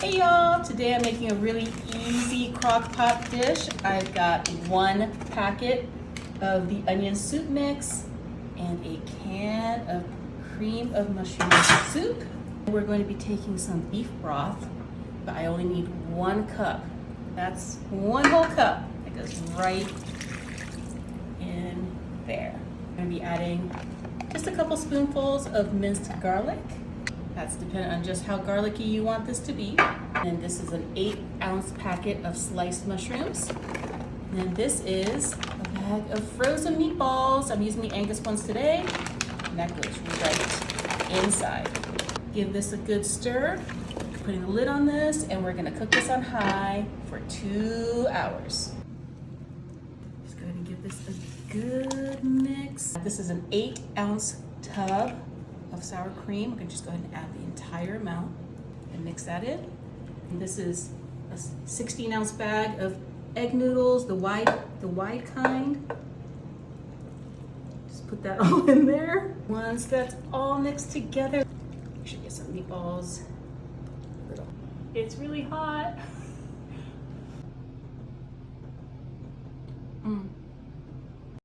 Hey y'all, today I'm making a really easy crock pot dish. I've got 1 packet of the onion soup mix and a can of cream of mushroom soup. We're going to be taking some beef broth, but I only need 1 cup. That's 1 whole cup. That goes right in there. I'm going to be adding just a couple spoonfuls of minced garlic. That's dependent on just how garlicky you want this to be. And this is an 8-ounce packet of sliced mushrooms. And this is a bag of frozen meatballs. I'm using the Angus ones today. And that goes right inside. Give this a good stir. Putting the lid on this, and we're gonna cook this on high for 2 hours. Just go ahead and give this a good mix. This is an 8-ounce tub of sour cream. We're gonna just go ahead and add the entire amount and mix that in. And this is a 16-ounce bag of egg noodles, the wide kind. Just put that all in there. Once that's all mixed together, we should get some meatballs. It's really hot.